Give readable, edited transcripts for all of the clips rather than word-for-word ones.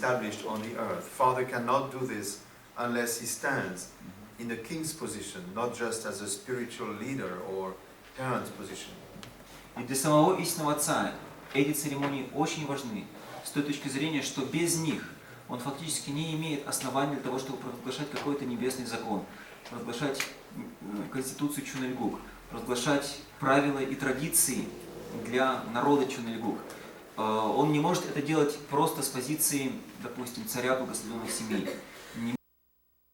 established on the earth. Father cannot do this unless he stands in the king's position, not just as a spiritual leader or parent's position. И для самого истинного Отца эти церемонии очень важны с той точки зрения, что без них он фактически не имеет оснований для того, чтобы провозглашать какой-то небесный закон, провозглашать конституцию Чунельгук, провозглашать правила и традиции для народа Чунельгук. Он не может это делать просто с позиции, допустим, царя благословенных семей, не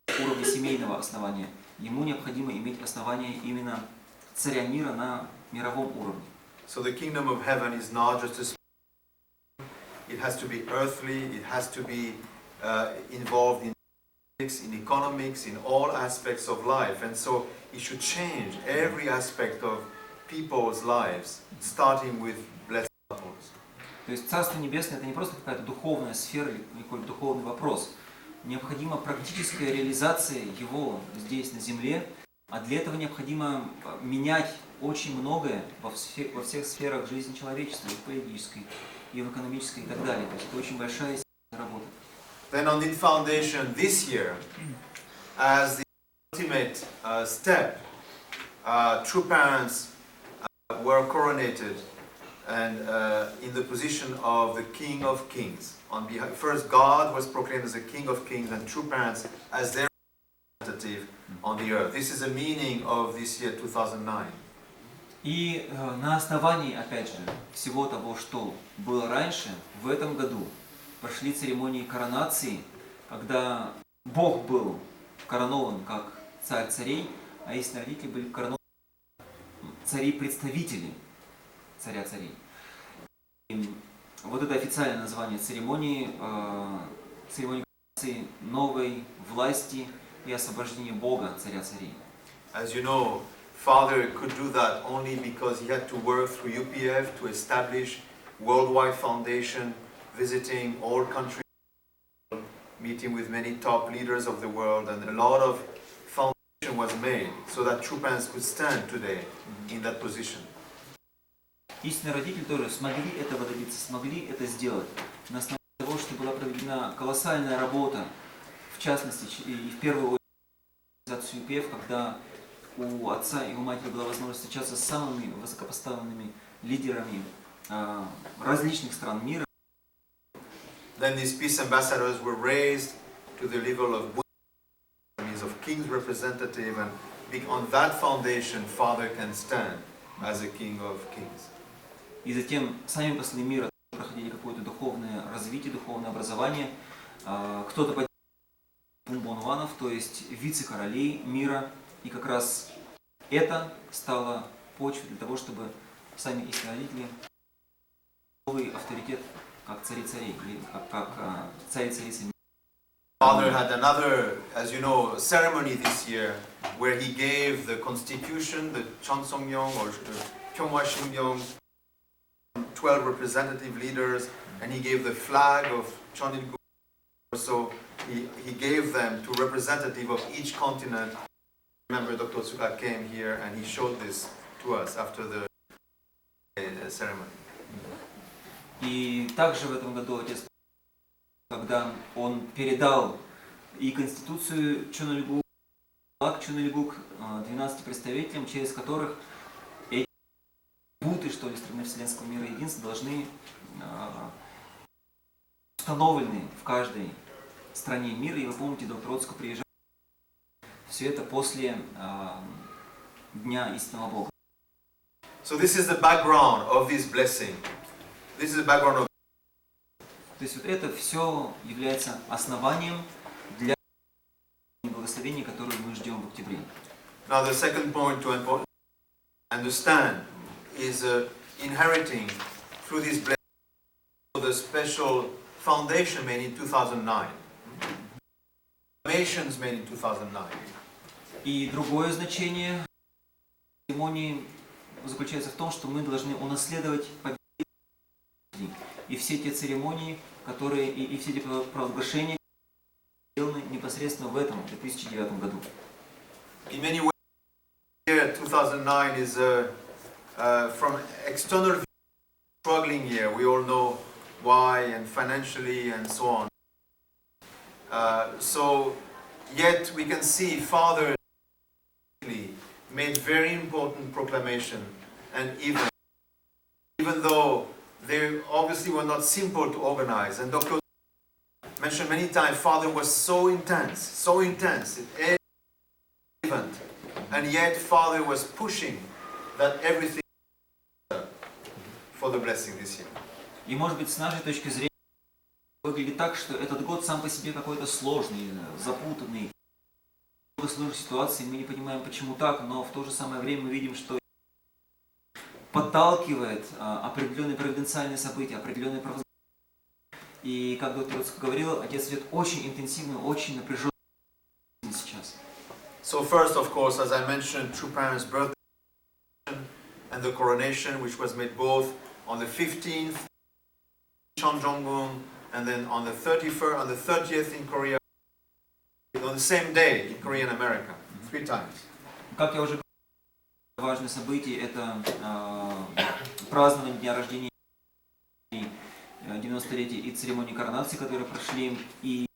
с уровня семейного основания. Ему необходимо иметь основание именно царя мира на мировом уровне. So the kingdom of heaven is not just a it has to be earthly, it has to be involved in politics, in economics, in all aspects of life. And so it should change every aspect of people's lives, starting with blessed couples. То есть Царство Небесное это не просто какая-то духовная сфера или какой-то духовный вопрос. Необходима практическая реализация его здесь, на земле, а для этого необходимо менять очень многое во всех сферах жизни человечества, и в политической, и в экономической, и так далее. То есть это очень большая работа. Then on the foundation this year, as the ultimate step, true parents were coronated and in the position of the King of Kings. First, God was proclaimed as the King of Kings, and true parents as their representative on the earth. This is the meaning of this year 2009. И на основании, опять же, всего того, что было раньше, в этом году прошли церемонии коронации, когда Бог был коронован как царь царей, а истинные родители были коронованы цари-представители царя царей. И вот это официальное название церемонии, церемонии коронации новой власти и освобождения Бога, царя царей. As you know, Father could do that only because he had to work through UPF to establish worldwide foundation, visiting all countries, meeting with many top leaders of the world, and a lot of foundation was made so that true parents could stand today in that position. Истинные родители тоже смогли этого добиться, смогли это сделать на основе того, что была проведена колоссальная работа, в частности и в первую очередь организацию UPF, когда у отца и у матери была возможность встречаться с самыми высокопоставленными лидерами различных стран мира. Then these peace ambassadors were raised to the level of king's representative, and on that foundation, Father can stand as a King of Kings. И затем сами послы мира проходили какое-то духовное развитие, духовное образование. Кто-то поднял бунбонванов, то есть вице-королей мира. И как раз это стало почвой для того, чтобы сами истинные родители новый авторитет, как цари царей, или как цари царицы. Father had another, as you know, ceremony this year where he gave the constitution, the Cheonsongmyeong or Kyongwashimyeong, 12 representative leaders, and he gave the flag of Cheonilgu. So he gave them to representative of each continent. Remember, Dr. Tsuka came here and he showed this to us after the ceremony. И также в этом году отец, когда он передал и конституцию Чонильгук, флаг Чонильгук 12 представителям, через которых эти буты, что ли, страны Вселенского мира единства должны установлены в каждой стране мира. И вы помните, доктор Оцко приезжал. Все это после Дня истинного Бога. So this is the background of this blessing. This is the background of. То есть вот это все является основанием для благословения, которое мы ждем в октябре. Now the second point to understand is inheriting through this blessing the special foundation made in 2009. Nations made in 2009. И другое значение церемонии заключается в том, что мы должны унаследовать победу. И все те церемонии, которые и все эти провозглашения сделаны непосредственно в этом 2009 году. In many ways, year 2009 is from external struggling year. We all know why, and financially and so on. So yet we can see Father made very important proclamation, and even though they obviously were not simple to organize, and Dr. mentioned many times, Father was so intense in every event, and yet Father was pushing that everything for the blessing this year. И может быть с нашей точки зрения выглядит так, что этот год сам по себе какой-то сложный, запутанный, много сложных ситуаций, мы не понимаем, почему так, но в то же самое время мы видим, что подталкивает определенные провиденциальные события, определенные провозглашения. И как доктор говорил, Отец Свет очень интенсивно, очень напряженно сейчас. So first, of course, as I mentioned, True Parents' birthday and the coronation, which was made both on the 15th in Cheonjeongung and then on the 31st, on the 30th in Korea, on the same day in Korea and America, 3 times. Как я уже говорил, важное событие – это празднование дня рождения, 90-летия и церемонии коронации, которые прошли и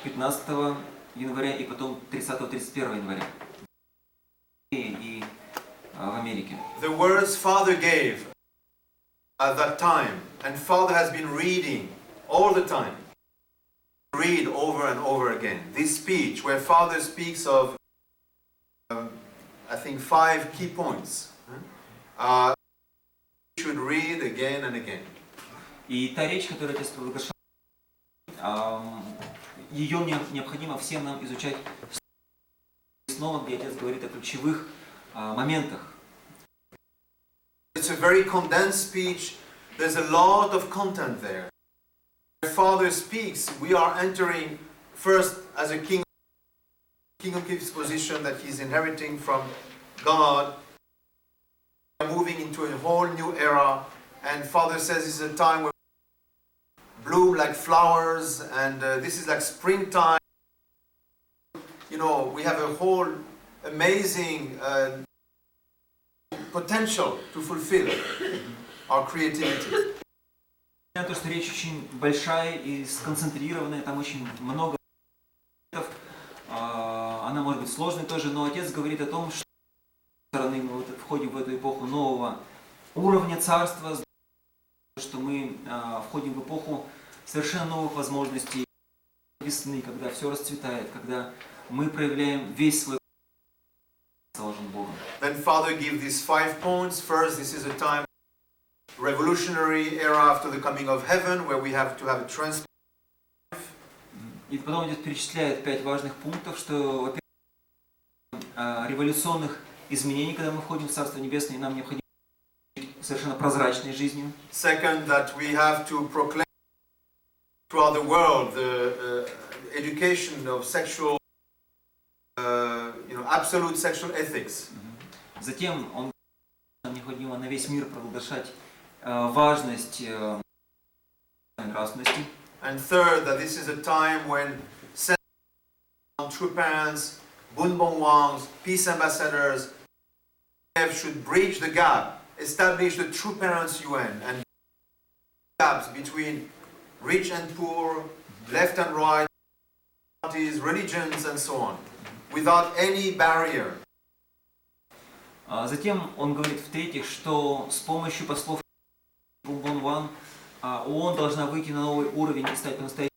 15 января, и потом 30-31 января и в Америке. The words Father gave at that time, and Father has been reading all the time, read over and over again, this speech where Father speaks of, I think, 5 key points. We should read again and again. И та речь, которую Отец провозглашал, ее необходимо всем нам изучать снова, где Отец говорит о ключевых моментах. It's a very condensed speech. There's a lot of content there. When Father speaks, we are entering first as a king of King's position that he's inheriting from God, moving into a whole new era. And Father says it's a time where bloom like flowers, and this is like springtime. You know, we have a whole amazing potential to fulfill our creativity. То, что речь очень большая и сконцентрированная, там очень много, она может быть сложной тоже, но Отец говорит о том, что с стороны мы входим в эту эпоху нового уровня царства, что мы входим в эпоху совершенно новых возможностей, весны, когда все расцветает, когда мы проявляем весь свой заложен Богом. Then Father gives these 5 points. First, this is a time, revolutionary era after the coming of heaven, where we have to have a transformation. И потом Отец перечисляет 5 важных пунктов, что, во-первых, революционных изменений, когда мы входим в Царство Небесное, и нам необходимо жить совершенно прозрачной жизнью. Second, that we have to proclaim throughout the world the education of sexual, absolute sexual ethics. Затем нам необходимо на весь мир провозглашать важность нравственности. And third, that this is a time when true parents, Bunbongwangs, peace ambassadors should bridge the gap, establish the True Parents UN, and gaps between rich and poor, left and right, parties, religions, and so on, without any barrier. Затем он говорит в-третьих, что с помощью послов Бунбонван ООН должна выйти на новый уровень и стать по-настоящему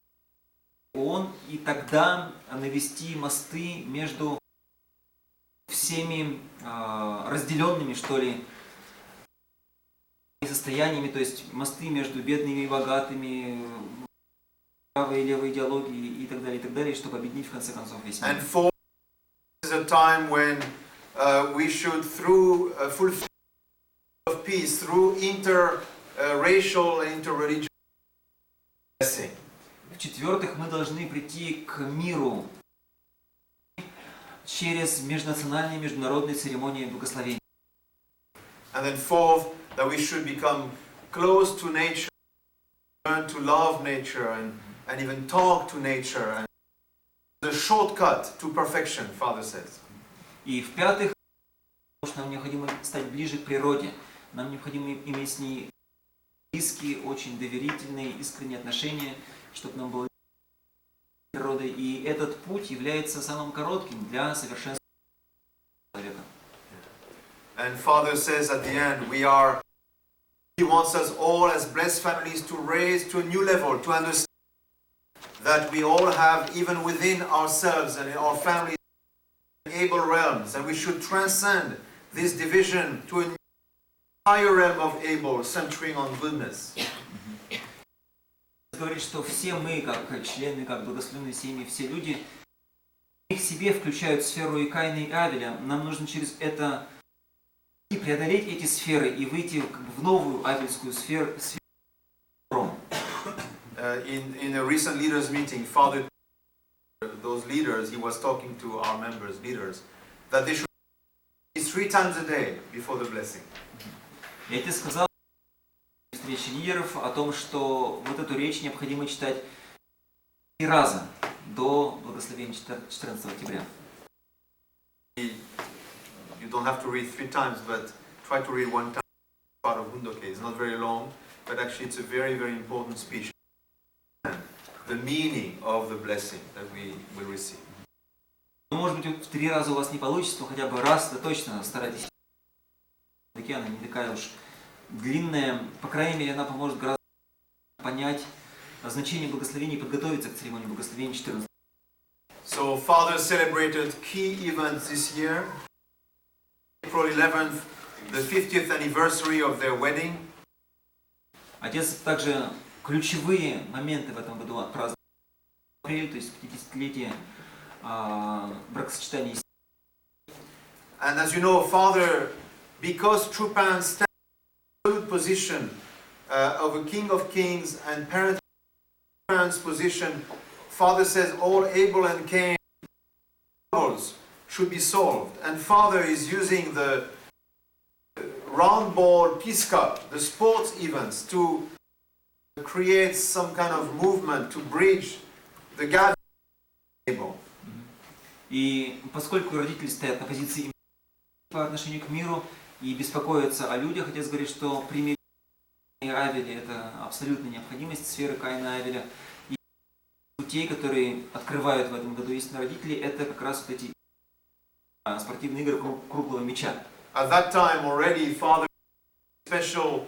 ООН, и тогда навести мосты между всеми разделенными, что ли, состояниями, то есть мосты между бедными и богатыми, правой и левой идеологией и так далее, чтобы объединить в конце концов весь мир. And fourth, this is a time when we should, through fulfillment of peace, through interracial and interreligious blessing. В-четвертых, мы должны прийти к миру через межнациональные, международные церемонии благословения. And then fourth, that we should become close to nature, learn to love nature, and even talk to nature. And the shortcut to perfection, Father says. И в-пятых, нам необходимо стать ближе к природе. Нам необходимо иметь с ней близкие, очень доверительные, искренние отношения, чтобы нам было природы, и этот путь является самым коротким для совершенства человека. And Father says at the end, He wants us all as blessed families to raise to a new level, to understand that we all have, even within ourselves and in our families, able realms, and we should transcend this division to a higher realm of able, centering on goodness. Говорит, что все мы, как члены, как благословенные семьи, все люди, их в себе включают сферу и Каина, и Авеля. Нам нужно через это преодолеть эти сферы и выйти в новую авельскую сферу. In a recent leaders meeting, Father, those leaders, he was talking to our members, leaders, that they should pray 3 times a day before the blessing. Я тебе сказал в встрече лидеров о том, что вот эту речь необходимо читать 3 раза до благословения 14 октября. You don't have to read 3 times, but try to read 1 time. Part of Hundoke. It's not very long, but actually it's a very, very important speech. The meaning of the blessing that we will receive. Ну, может быть, в 3 раза у вас не получится, но хотя бы раз, да точно старайтесь. Она не такая уж длинная. По крайней мере, она поможет гораздо понять значение благословения и подготовиться к церемонии благословения 14. So Father celebrated key events this year. April 11th, the 50th anniversary of their wedding. Отец также ключевые моменты в этом году отпраздновал в апреле, то есть 50-летие бракосочетания. And as you know, Father, because true parents stand in the position of a King of Kings and parents' position, Father says all Abel and Cain troubles should be solved. And Father is using the round ball peace cup, the sports events, to create some kind of movement to bridge the gap. И поскольку родители стоят на позиции по отношению к миру и беспокоятся о людях, отец говорит, что примирение Авеля – это абсолютная необходимость сферы Каина и Авеля. И путей, которые открывают в этом году истинные родители, это как раз вот эти спортивные игры круглого мяча. At that time already, Father special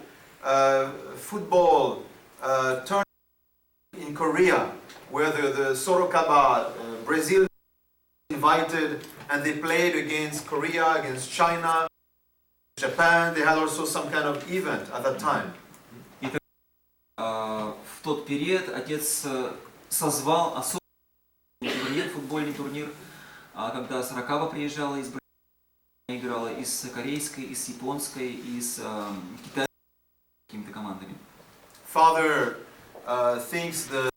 football tournament in Korea, where the Sorocaba Brazil invited, and they played against Korea, against China, Japan. They had also some kind of event at that time. И в тот период отец созвал особый турнир, футбольный турнир, когда Сорокаба приезжала из Бразилии, играла и с корейской, и с японской, и с китайской какими-то командами. Father thinks the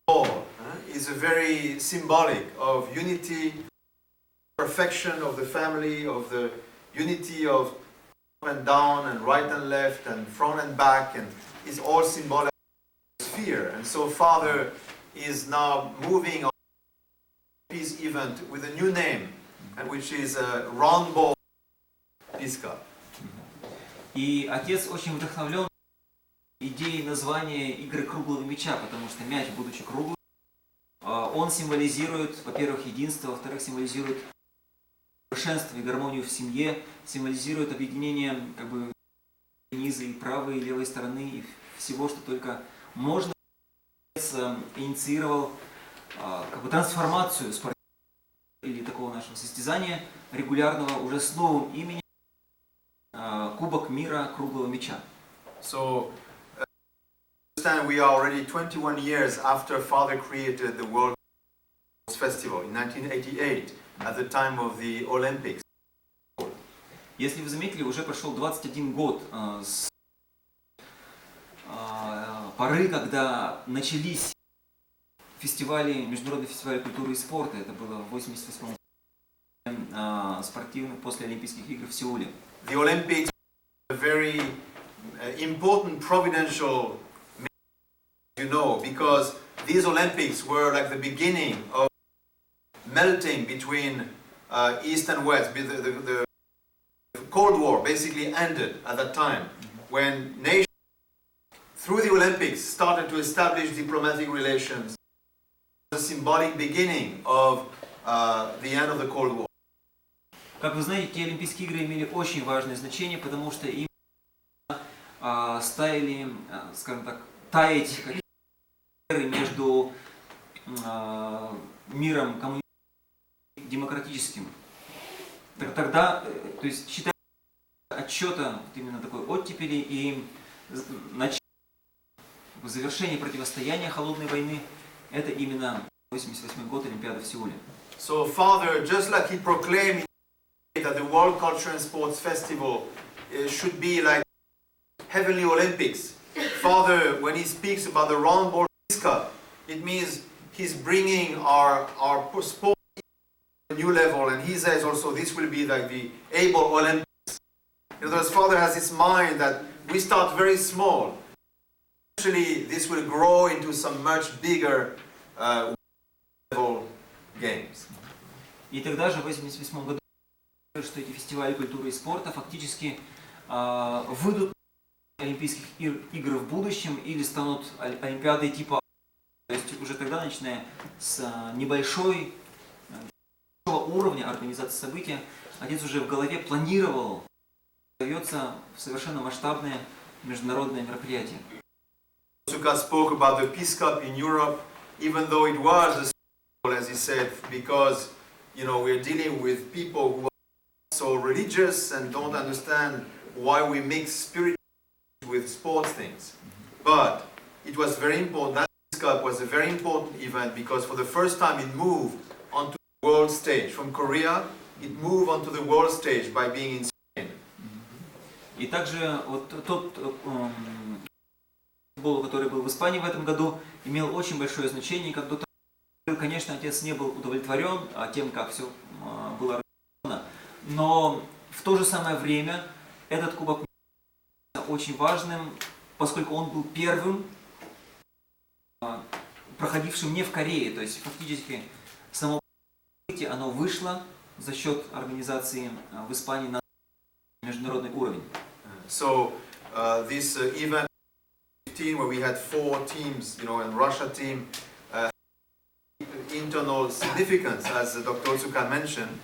ball is a very symbolic of unity, perfection of the family, of the unity of up and down and right and left and front and back, and is all symbolic of sphere. And so Father is now moving on this event with a new name, and which is a round ball peace cup. И отец очень вдохновлен идеей названия игры круглого мяча, потому что мяч, будучи круглым, он символизирует, во-первых, единство, во-вторых, символизирует совершенство и гармонию в семье, символизирует объединение как бы низа и правой, и левой стороны, и всего, что только можно. Отец инициировал как бы трансформацию спортивного или такого нашего состязания регулярного уже с новым именем Кубок мира круглого мяча. So, understand we are already 21 years after Father created the World Festival in 1988 at the time of the Olympics. Если вы заметили, уже прошел 21 год с поры, когда начались фестивали, международные фестивали культуры и спорта. Это было в 88 году спортивных после Олимпийских игр в Сеуле. The Olympics are a very important providential, you know, because these Olympics were like the beginning of melting between East and West. The Cold War basically ended at that time, when nations, through the Olympics, started to establish diplomatic relations. the symbolic beginning of the end of the Cold War. Как вы знаете, те Олимпийские игры имели очень важное значение, потому что им ставили, скажем так, таять какие-то барьеры между миром коммунистическим и демократическим. Тогда, то есть, считая отсчета именно такой оттепели и завершение противостояния холодной войны, это именно 1988 год, Олимпиада в Сеуле. So Father, just like he proclaimed that the World Culture and Sports Festival should be like Heavenly Olympics, Father, when he speaks about the round ball Peace Cup, it means he's bringing our sport to a new level, and he says also this will be like the able Olympics. You know, Father has this mind that we start very small. Actually, this will grow into some much bigger level games. И тогда же в 1988 году, что эти фестивали культуры и спорта фактически выйдут Олимпийских игр в будущем или станут Олимпиадой типа. То есть уже тогда, начиная с небольшого уровня организации события, отец уже в голове планировал, дается в совершенно масштабное международное мероприятие. Suka spoke about the Peace Cup in Europe, even though it was a symbol, as he said, because we're dealing with people who are so religious and don't understand why we mix spiritual with sports things. But it was very important. That Peace Cup was a very important event because for the first time it moved onto the world stage. From Korea, it moved onto the world stage by being in Spain. И также вот тот футбол, который был в Испании в этом году, имел очень большое значение. Как доктор говорил, конечно, отец не был удовлетворен тем, как все было организовано, но в то же самое время этот кубок очень важным, поскольку он был первым проходившим не в Корее, то есть фактически само событие, оно вышло за счет организации в Испании на международный уровень. So this event 15, where we had 4 teams, and Russia team, internal significance, as Dr. Otsuka mentioned,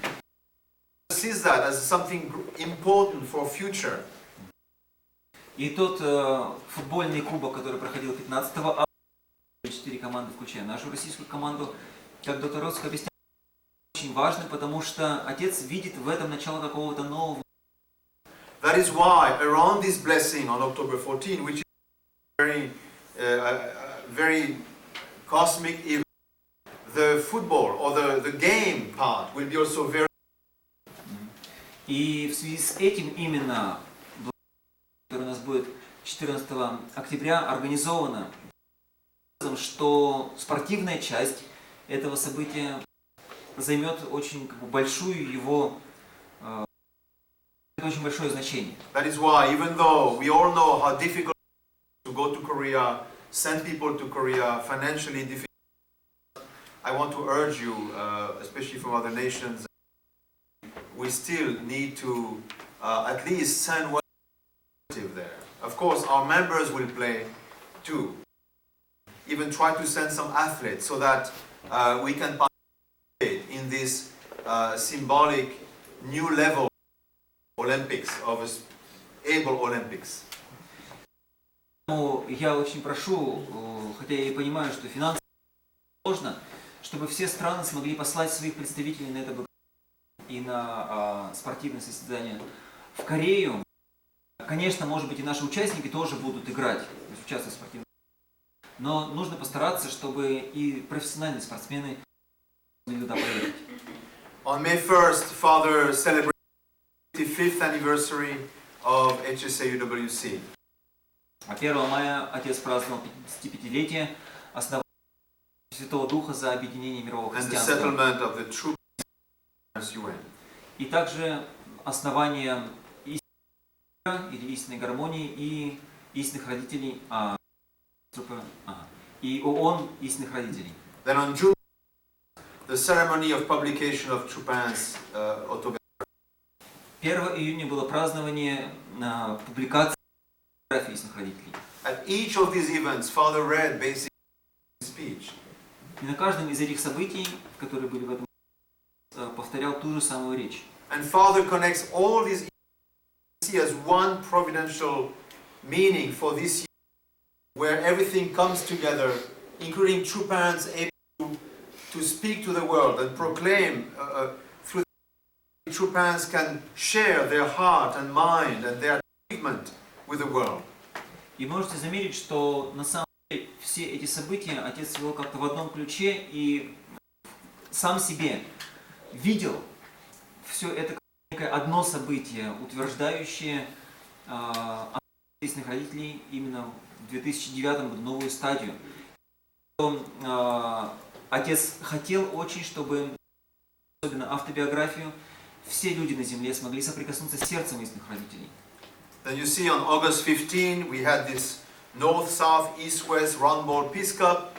sees that as something important for future. И тот футбольный кубок, который проходил 15 августа, 4 команды, включая нашу российскую команду, как доктор Отсука объяснял, очень важно, потому что отец видит в этом начало какого-то нового. That is why around this blessing on October 14, which is very cosmic event, the football or the game part will be also very. И в связи с этим именно, который у нас будет 14 октября, организовано, что спортивная часть этого события займет очень большую его, очень большое значение. That is why, even though we all know how difficult to go to Korea, send people to Korea, financially difficult, I want to urge you, especially from other nations, we still need to at least send one representative there. Of course, our members will play too. Even try to send some athletes so that we can participate in this symbolic new level Olympics, of able Olympics. Я очень прошу, хотя я и понимаю, что финансово сложно, чтобы все страны смогли послать своих представителей на это и на спортивное состязание в Корею. Конечно, может быть, и наши участники тоже будут играть, то есть участвовать в спортивном. Но нужно постараться, чтобы и профессиональные спортсмены могли туда поехать. On May 1st, Father celebrated the 55th anniversary of HSAUWC. 1 мая отец праздновал 55-летие основания Святого Духа за объединение мирового христианства. И также основание или истинной гармонии и истинных родителей, и ООН истинных родителей. Then on June, the ceremony of publication of Chopin's autobiography. 1 июня было празднование публикации биографии истинных родителей. At each of these events, Father read basically speech. И на каждом из этих событий, которые были в этом, повторял ту же самую речь. And Father connects all these events as one providential meaning for this year, where everything comes together, including true parents able to speak to the world and proclaim through the true parents can share their heart and mind and their achievement with the world. И можете заметить, что на самом деле все эти события отец вел как-то в одном ключе и сам себе видел все это как некое одно событие, утверждающее ответственных родителей именно в 2009 году новую стадию. Отец хотел очень, чтобы, особенно автобиографию, все люди на земле смогли соприкоснуться с сердцем истинных родителей. Then you see on August 15 we had this north, south, east, west round ball peace cup.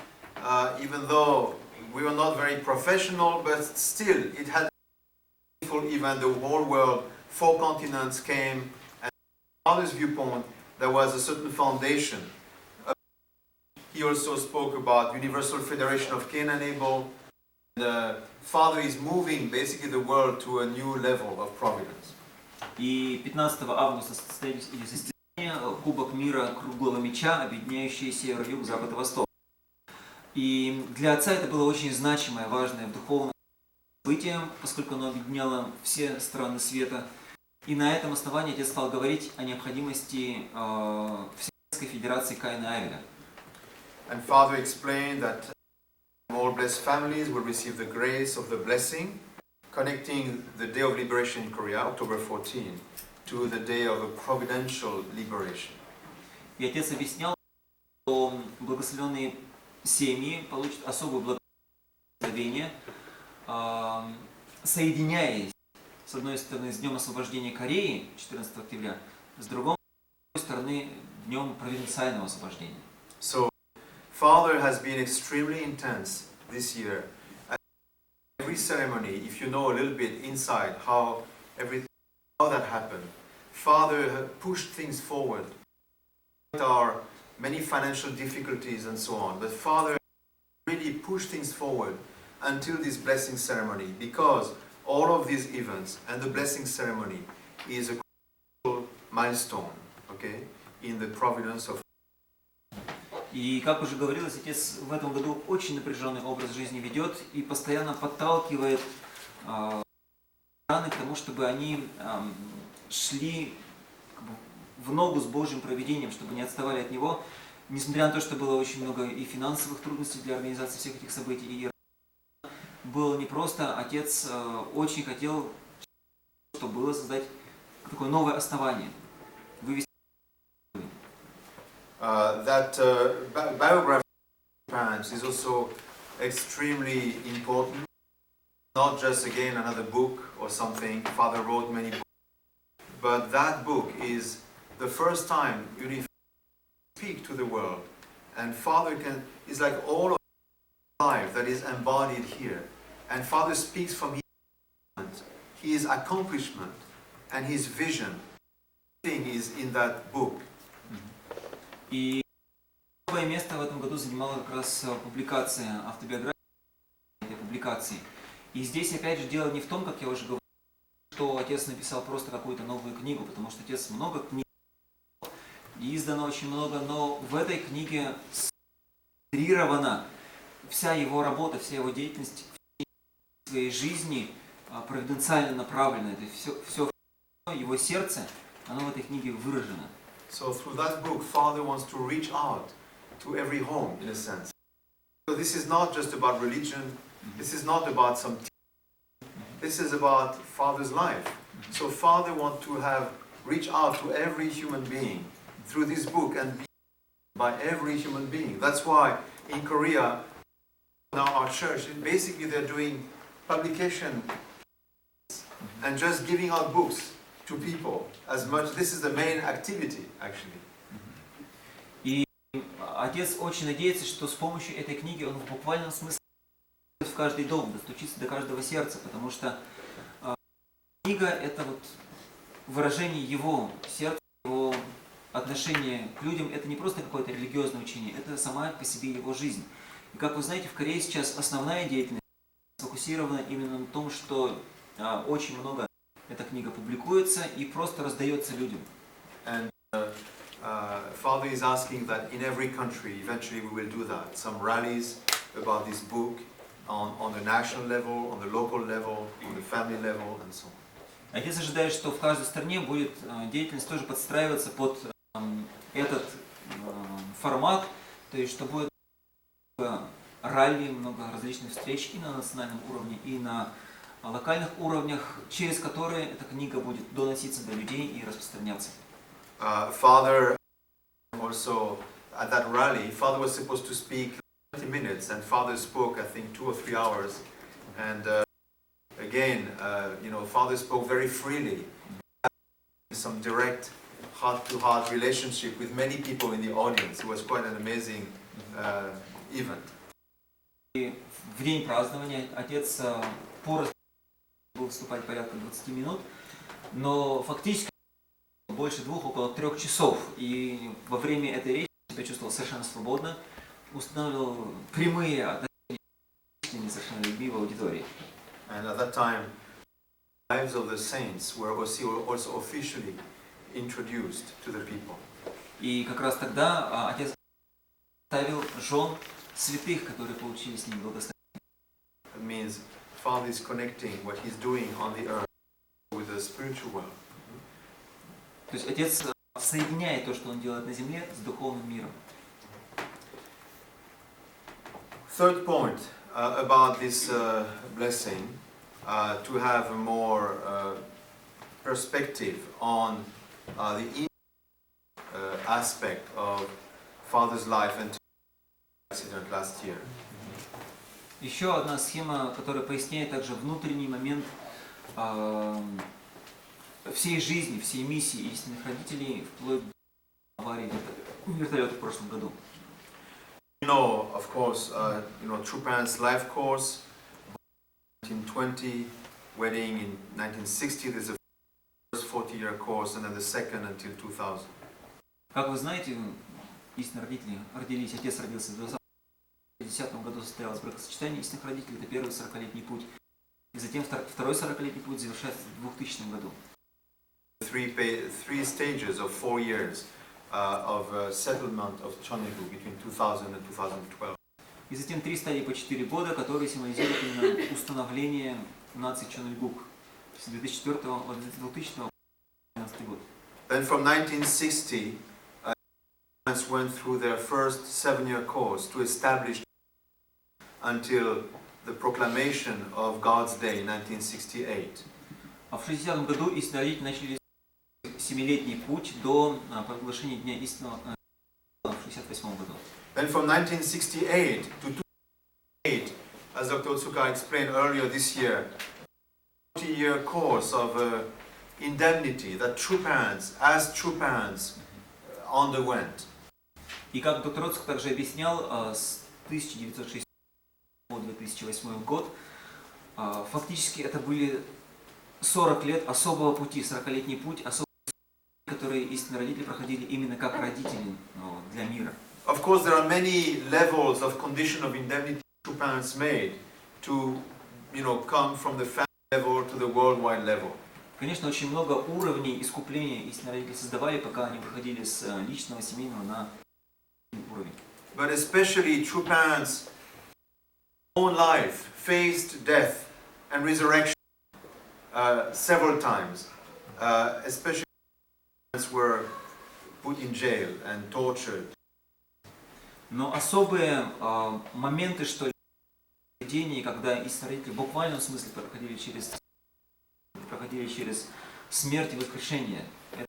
Even though we were not very professional, but still it had a beautiful event. The whole world, 4 continents came, and from Father's viewpoint there was a certain foundation. He also spoke about Universal Federation of Cain and Abel. The Father is moving basically the world to a new level of providence. И 15 августа состоялись Кубок мира круглого мяча, объединяющий север, юг, запад и восток. И для отца это было очень значимое, важное духовное событие, поскольку оно объединяло все страны света. И на этом основании отец стал говорить о необходимости Вселенской Федерации Каина и Авеля. And Father explained that all blessed families will receive the grace of the blessing, connecting the Day of Liberation in Korea, October 14, to the Day of the Providential Liberation. И отец объяснял, что благословенные семьи получат особое благословение, соединяясь, с одной стороны, с Днем освобождения Кореи, 14 октября, с другой стороны, Днем провинциального освобождения. So, Father has been extremely intense this year. Every ceremony, if you know a little bit inside how that happened, Father pushed things forward. There are many financial difficulties and so on, but Father really pushed things forward until this blessing ceremony, because all of these events and the blessing ceremony is a crucial milestone, okay, in the providence of. И, как уже говорилось, отец в этом году очень напряженный образ жизни ведет и постоянно подталкивает страны к тому, чтобы они шли в ногу с Божьим провидением, чтобы не отставали от него, несмотря на то, что было очень много и финансовых трудностей для организации всех этих событий. И было непросто, отец очень хотел, чтобы было создать такое новое основание, вывести. Biography of parents is also extremely important. Not just again another book or something. Father wrote many books, but that book is the first time you speak to the world, and Father is like all of life that is embodied here, and Father speaks from his accomplishment and his vision. Everything is in that book. И новое место в этом году занимала как раз публикация автобиографии этой публикации. И здесь опять же дело не в том, как я уже говорил, что отец написал просто какую-то новую книгу, потому что отец много книг, и издано очень много, но в этой книге сконцентрирована вся его работа, вся его деятельность в своей жизни провиденциально направлена. Это все его сердце, оно в этой книге выражено. So through that book, Father wants to reach out to every home, in a sense. So this is not just about religion. This is not about some. This is about Father's life. So Father wants to reach out to every human being through this book and be by every human being. That's why in Korea, now our church, basically they're doing publication and just giving out books to people as much. This is the main activity, actually. И отец очень надеется, что с помощью этой книги он в буквальном смысле в каждый дом, достучится до каждого сердца, потому что книга — это вот выражение его сердца, его отношения к людям. Это не просто какое-то религиозное учение, это сама по себе его жизнь. И как вы знаете, в Корее сейчас основная деятельность сфокусирована именно на том, что очень много эта книга публикуется и просто раздается людям. And Father is asking that in every country, eventually we will do that. Some rallies about this book on the national level, on the local level, on the family level, and so on. Отец ожидает, что в каждой стране будет деятельность тоже подстраиваться под этот формат, то есть что будет ралли, много различных встреч и на национальном уровне, и на локальных уровнях, через которые эта книга будет доноситься до людей и распространяться. Father also at that rally, Father was supposed to speak 20 minutes, and Father spoke, I think, 2 or 3 hours. And again, Father spoke very freely. Some direct, heart-to-heart relationship with many people in the audience. It was quite an amazing event. И в день празднования отец был выступать порядка 20 минут, но фактически больше 2, около 3 часов. И во время этой речи я себя чувствовал совершенно свободно, устанавливал прямые отношения с совершенно людьми в аудитории. And at that time, the lives of the saints were also officially introduced to the people. И как раз тогда отец ставил жен святых, которые получили с ним благословение. It means Father is connecting what he's doing on the earth with the spiritual world. То есть отец соединяет то, что он делает на земле, с духовным миром. Third point about this blessing, to have a more perspective on the aspect of Father's life and accident last year. Еще одна схема, которая поясняет также внутренний момент всей жизни, всей миссии истинных родителей, вплоть до аварии вертолета в прошлом году. You know, of course, True Parents Life Course, 1920, wedding in 1960, there's a first 40-year course and then the second until 2000. Как вы знаете, истинные родители родились, отец родился в 1950 году, состоялось бракосочетание истинных родителей, это первый 40-летний путь. И затем второй 40-летний путь завершается в 2000 году. Three stages of 4 years of settlement of Cheonilgu between 2000 and 2012. И затем 3 стадии по 4 года, которые символизируют именно установление нации Cheonilgu с 2004 по 2012 год. Then from 1960, parents went through their first 7-year course to establish until the proclamation of God's Day in 1968. А в 60 году истинные родители начали 7-летний путь до провозглашения Дня истинного в 68 году. Then from 1968 to 2008, as Dr. Otsuka explained earlier this year, 40-year course of indemnity that true parents, as true parents, underwent. И как доктор Оцук также объяснял, с 1960 по 2008 год, фактически это были 40 лет особого пути, 40-летний путь, особый, который истинные родители проходили именно как родители для мира. Of course, there are many levels of condition of indemnity true parents made to, come from the family level to the worldwide level. Конечно, очень много уровней искупления истинные родители создавали, пока они выходили с личного, семейного на уровень. But especially true parents' own life faced death and resurrection several times. Especially parents were put in jail and tortured. Но особые моменты, что ли, поведения, когда истинные родители в буквальном смысле проходили через смерть и воскрешение. Это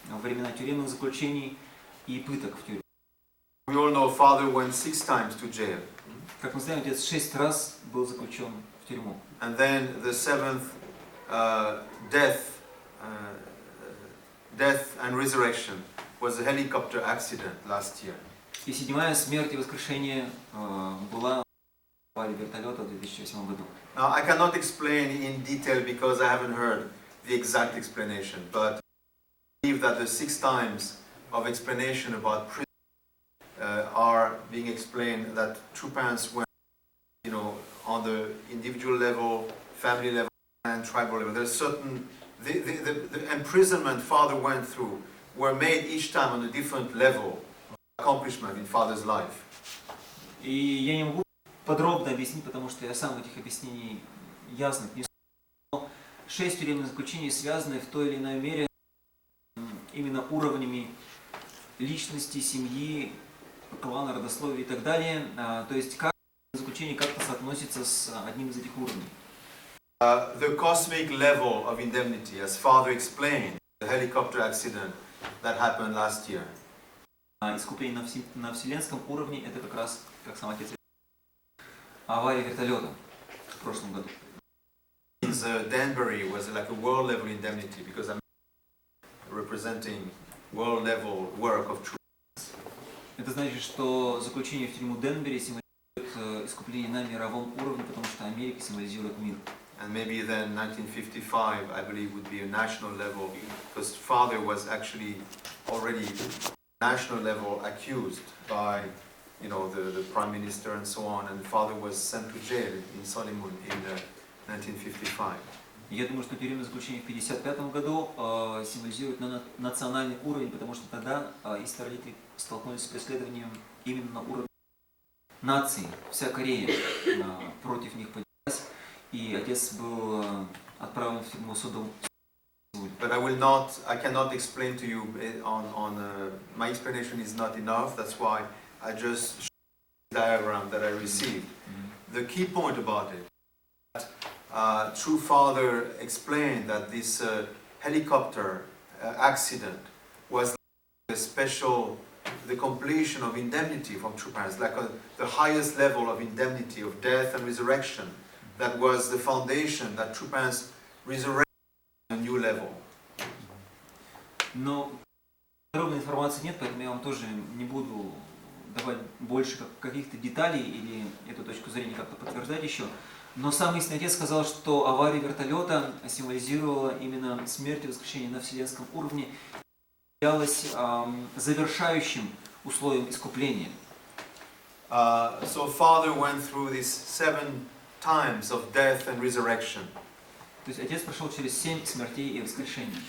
во времена тюремных заключений и пыток в тюрьме. We all know Father went 6 times to jail. Как мы знаем, отец 6 раз был заключен в тюрьму. And then the 7th death and resurrection was a helicopter accident last year. И 7-я смерть и воскрешение была в аварии вертолета в 2008 году. Now I cannot explain in detail because I haven't heard the exact explanation, but I believe that the 6 times of explanation about prison are being explained that true parents went, on the individual level, family level, and tribal level. There's certain the imprisonment father went through were made each time on a different level of accomplishment in father's life. И я не могу подробно объяснить, потому что я сам этих объяснений ясных не знаю. 6 тюремных заключений связаны в той или иной мере именно уровнями личности, семьи, клана, родословия и так далее. То есть каждое заключение как-то соотносится с одним из этих уровней. The cosmic level of indemnity, as Father explained, the helicopter accident that happened last year. Искупление на вселенском уровне — это как раз, как сам отец, авария вертолета в прошлом году. Danbury was like a world level indemnity because I'm representing world level work of truth. Это значит, что заключение в тюрьму Денбери символизирует искупление на мировом уровне, потому что Америка символизирует мир. And maybe then 1955, I believe, would be a national level, because Father was actually already national level accused by, the Prime Minister and so on, and Father was sent to jail in Solomon in 1955. Я думаю, что тюремное заключение в 1955 году символизирует национальный уровень, потому что тогда израильтяне столкнулись с преследованием именно на уровне нации. Вся Корея против них поднялась, и отец был отправлен в тюрьму судом. But I cannot explain to you my explanation is not enough. That's why I just showed the diagram that I received. The key point about it, True Father explained that this helicopter accident was the completion of indemnity from true parents, like the highest level of indemnity of death and resurrection. That was the foundation that true parents resurrected on a new level. Но подробной информации нет, поэтому я вам тоже не буду давать больше каких-то деталей или эту точку зрения как-то подтверждать еще. Но сам истинный отец сказал, что авария вертолета символизировала именно смерть и воскрешение на вселенском уровне, являлась завершающим условием искупления. So Father went through these 7 times of death and resurrection. То есть отец прошел через 7 смертей и воскрешений.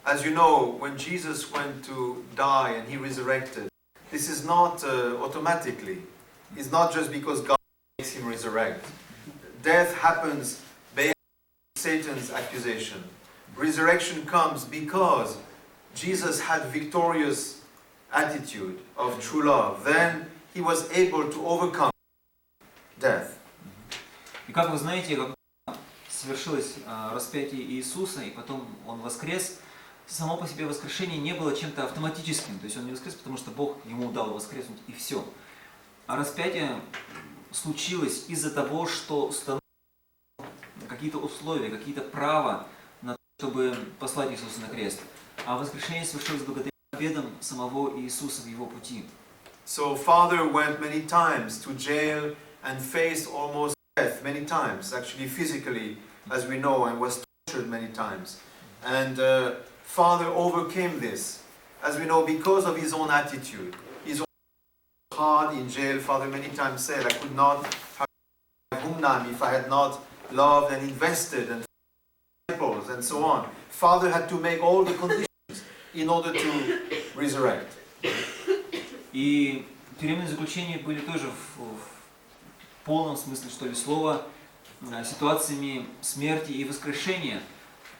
As you know, when Jesus went to die and he resurrected, this is not automatically. It's not just because God makes him resurrect. Death happens based on Satan's accusation. Resurrection comes because Jesus had victorious attitude of true love. Then he was able to overcome death. И как вы знаете, когда совершилось распятие Иисуса, и потом Он воскрес, само по себе воскрешение не было чем-то автоматическим. То есть Он не воскрес, потому что Бог Ему дал воскреснуть, и все. А распятие случилось из-за того, что установлены какие-то условия, какие-то права на то, чтобы послать Иисуса на крест. А воскрешение совершилось благодаря победам самого Иисуса в Его пути. So Father went many times to jail and faced almost death many times, actually physically, as we know, and was tortured many times. And Father overcame this, as we know, because of his own attitude. His own hard in jail, Father many times said, I could not have Humnam if I had not loved and invested and disciples and so on. Father had to make all the conditions in order to resurrect. И тюремные заключения были тоже в полном смысле, что ли, слова, ситуациями смерти и воскрешения.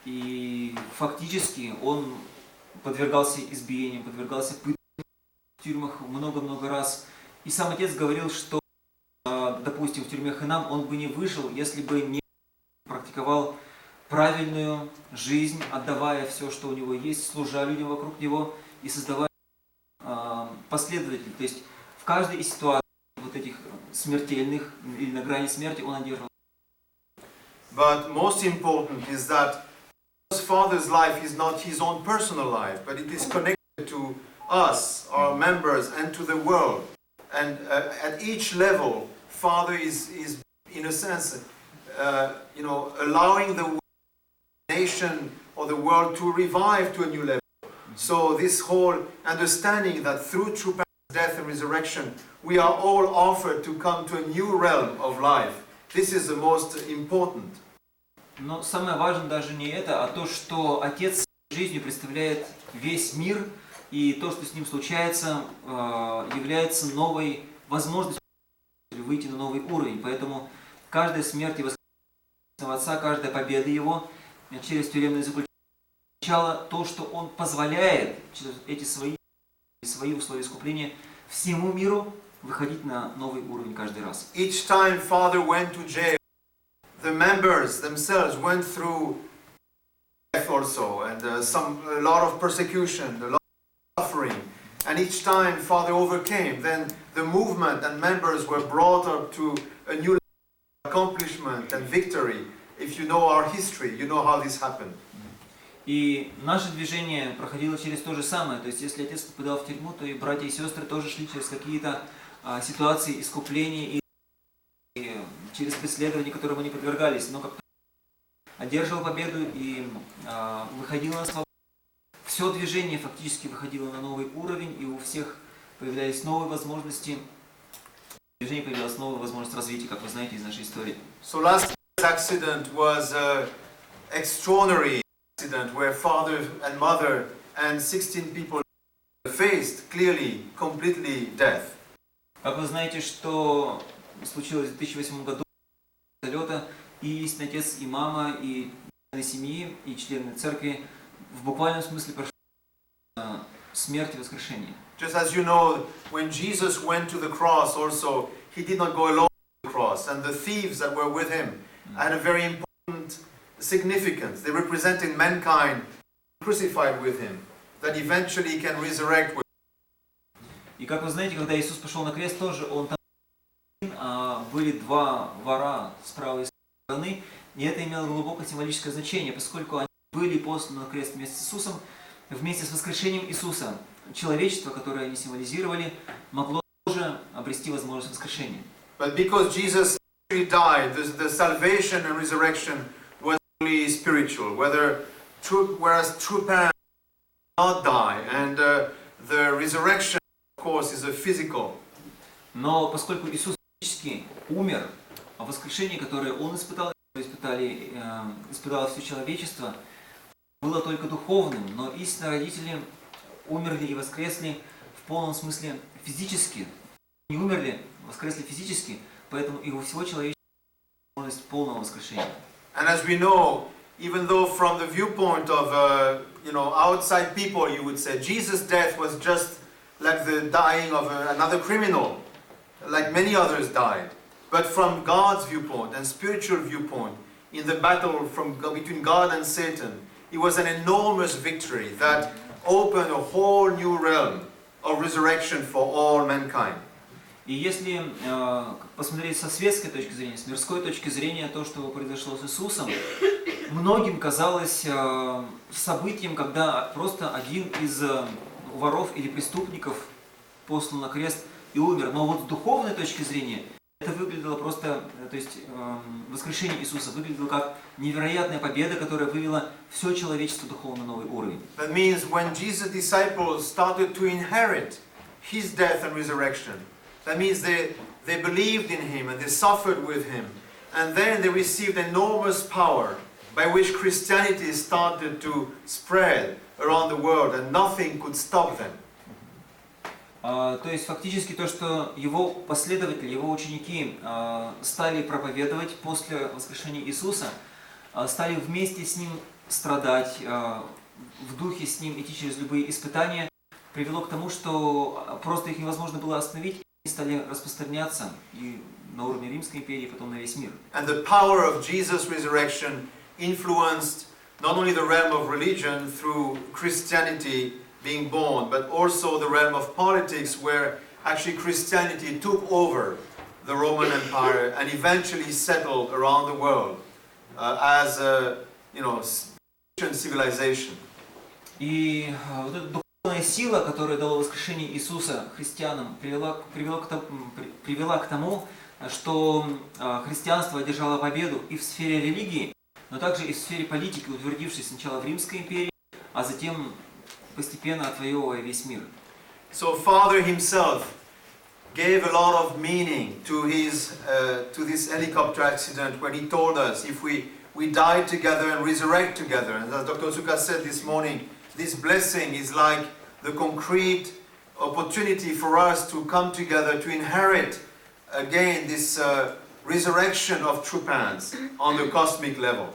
И фактически он подвергался избиениям, подвергался пыткам в тюрьмах много-много раз. И сам отец говорил, что, допустим, в тюрьме Хэнам он бы не выжил, если бы не практиковал правильную жизнь, отдавая все, что у него есть, служа людям вокруг него и создавая последователей. То есть в каждой из ситуаций вот этих смертельных или на грани смерти он одерживал. But most important is that his Father's life is not his own personal life, but it is connected to us, our members, and to the world. And at each level, Father is in a sense, allowing the nation or the world to revive to a new level. So this whole understanding that through true death and resurrection, we are all offered to come to a new realm of life. This is the most important. Но самое важное даже не это, а то, что Отец жизнью представляет весь мир, и то, что с ним случается, является новой возможностью выйти на новый уровень. Поэтому каждая смерть и воскресение Отца, каждая победа Его через тюремное заключение, означало то, что Он позволяет через эти свои условия искупления всему миру выходить на новый уровень каждый раз. Each time Father went to jail, the members themselves went through death also, and a lot of persecution, a lot of suffering. And each time Father overcame, then the movement and members were brought up to a new accomplishment and victory. If you know our history, you know how this happened. И наше движение проходило через то же самое. То есть, если Отец попадал в тюрьму, то и братья и сестры тоже шли через какие-то ситуации искупления и через преследования, которым они подвергались. Но как только одерживал победу и выходил на свободу, все движение фактически выходило на новый уровень, и у всех появлялись новые возможности. В движении появилась новая возможность развития, как вы знаете из нашей истории. So last year's accident was an extraordinary accident where father and mother and 16 people faced clearly, completely death. Как вы знаете, что случилось в 2008 году, самолета, и истинный отец, и мама, и члены семьи, и члены церкви в буквальном смысле прошли смерть и воскрешение. Just as you know, when Jesus went to the cross also, he did not go alone to the cross, and the thieves that were with him had a very important significance. They represented mankind crucified with him, that eventually he can resurrect with. И как вы знаете, когда Иисус пошел на крест, тоже он там были два вора справа и с стороны, и это имело глубокое символическое значение, поскольку они были посланы на крест вместе с Иисусом, вместе с воскрешением Иисуса. Человечество, которое они символизировали, могло тоже обрести возможность воскрешения. But because Jesus actually died, the salvation and resurrection was only spiritual. Whereas true parents do not die, and the resurrection, of course, is a physical. Но поскольку Иисус физически умер, а воскрешение, которое Он испытало все человечество, было только духовным, но истинно родители умерли и воскресли в полном смысле физически. Не умерли, воскресли физически, поэтому и у всего человечества возможность полного воскрешения. And as we know, even though from the viewpoint of outside people, you would say Jesus' death was just like the dying of another criminal, like many others died. But from God's viewpoint and spiritual viewpoint, in the battle between God and Satan, it was an enormous victory that opened a whole new realm of resurrection for all mankind. И если посмотреть со светской точки зрения, с мирской точки зрения, то, что произошло с Иисусом, многим казалось событием, когда просто один из воров или преступников послан на крест и умер. Но вот с духовной точки зрения это выглядело просто, то есть воскрешение Иисуса выглядело как невероятная победа, которая вывела все человечество духовно на новый уровень. That means when Jesus' disciples started to inherit His death and resurrection, that means they believed in Him and they suffered with Him, and then they received enormous power by which Christianity started to spread around the world, and nothing could stop them. То есть фактически то, что его последователи, его ученики стали проповедовать после воскрешения Иисуса, стали вместе с Ним страдать, в духе с Ним идти через любые испытания, привело к тому, что просто их невозможно было остановить, и они стали распространяться и на уровне Римской империи, потом на весь мир. And the power of Jesus' resurrection influenced not only the realm of religion through Christianity being born, but also the realm of politics, where actually Christianity took over the Roman Empire and eventually settled around the world as a Christian civilization. И вот эта духовная сила, которая дала воскрешение Иисуса христианам, привела к тому, что христианство одержало победу и в сфере религии, но также и в сфере политики, утвердившись сначала в Римской империи, а затем постепенно отвоевывая весь мир. So Father himself gave a lot of meaning to this helicopter accident when he told us if we die together and resurrect together. And as Dr. Suka said this morning, this blessing is like the concrete opportunity for us to come together to inherit again this resurrection of true parents on the cosmic level.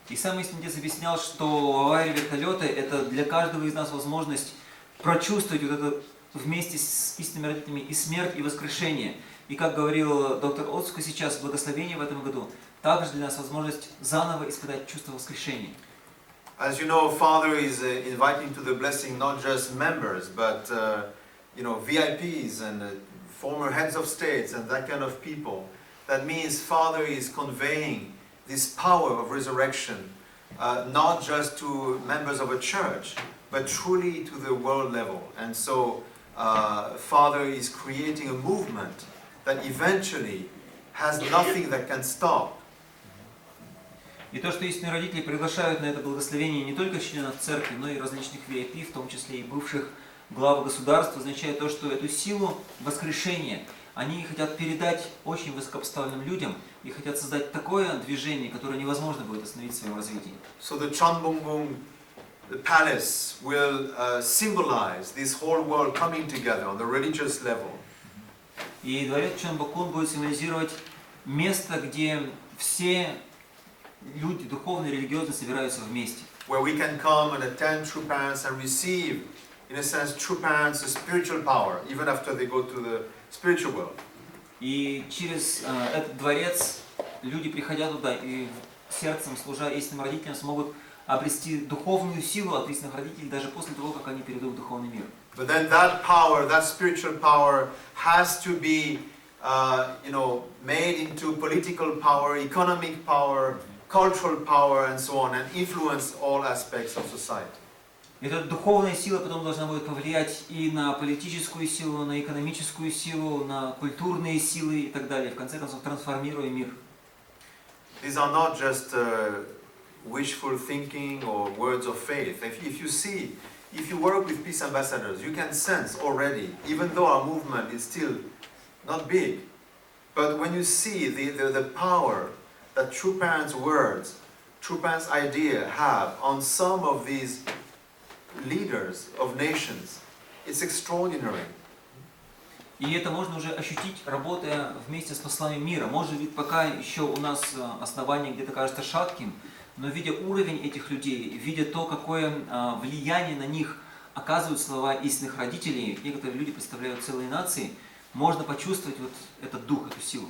И сам истинный отец объяснял, что авария вертолета это для каждого из нас возможность прочувствовать вот это вместе с истинными родителями и смерть, и воскрешение. И как говорил доктор Отсука сейчас, благословение в этом году, также для нас возможность заново испытать чувство воскрешения. As you know, Father is inviting to the blessing not just members, but VIPs and former heads of states and that kind of people. That means Father is conveying this power of resurrection, not just to members of a church, but truly to the world level. And so Father is creating a movement that eventually has nothing that can stop. И то, что истинные родители приглашают на это благословение не только членов церкви, но и различных VIP, в том числе и бывших глав государств, означает то, что эту силу воскрешения они хотят передать очень высокопоставленным людям и хотят создать такое движение, которое невозможно будет остановить в своем развитии. So the Cheonbungbung, the palace, will symbolize this whole world coming together on the religious level. И дворец Cheonbokgung будет символизировать место, где все люди духовные и религиозные собираются вместе. Where we can come and attend true parents and receive, in a sense, true parents' spiritual power, even after they go to the spiritual world. И через этот дворец люди, приходя туда и сердцем служа истинным родителям, смогут обрести духовную силу от истинных родителей даже после того, как они перейдут в духовный мир. But then that power, that spiritual power, has to be, made into political power, economic power, cultural power, and so on, and influence all aspects of society. Эта духовная сила потом должна будет повлиять и на политическую силу, на экономическую силу, на культурные силы и так далее, в конце концов трансформируя мир. These are not just wishful thinking or words of faith. If you work with peace ambassadors, you can sense already, even though our movement is still not big, but when you see the power that true parents' words, true parents' idea have on some of these leaders of nations, it's extraordinary. И это можно уже ощутить, работая вместе с посланием мира. Может быть, пока еще у нас основание где-то кажется шатким, но видя уровень этих людей, видя то, какое влияние на них оказывают слова истинных родителей, некоторые люди представляют целые нации, можно почувствовать вот этот дух, эту силу.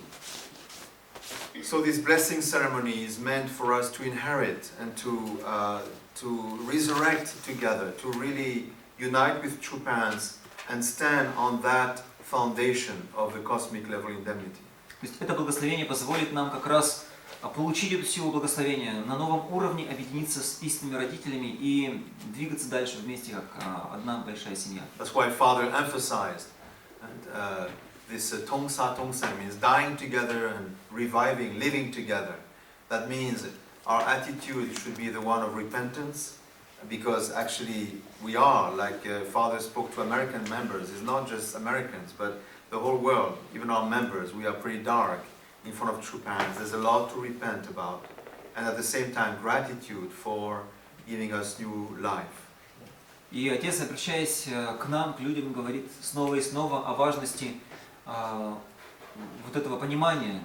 So this blessing ceremony is meant for us to inherit and to resurrect together, to really unite with true parents and stand on that foundation of the cosmic level indemnity. То есть это благословение позволит нам как раз получить эту силу благословения, на новом уровне объединиться с истинными родителями и двигаться дальше вместе как одна большая семья. That's why Father emphasized this Tongsa Tongsa means dying together and reviving, living together. That means our attitude should be the one of repentance, because actually we are, like Father spoke to American members, it's not just Americans, but the whole world, even our members, we are pretty dark in front of true parents. There's a lot to repent about, and at the same time gratitude for giving us new life. И Отец, обращаясь к нам, к людям, говорит снова и снова о важности вот этого понимания,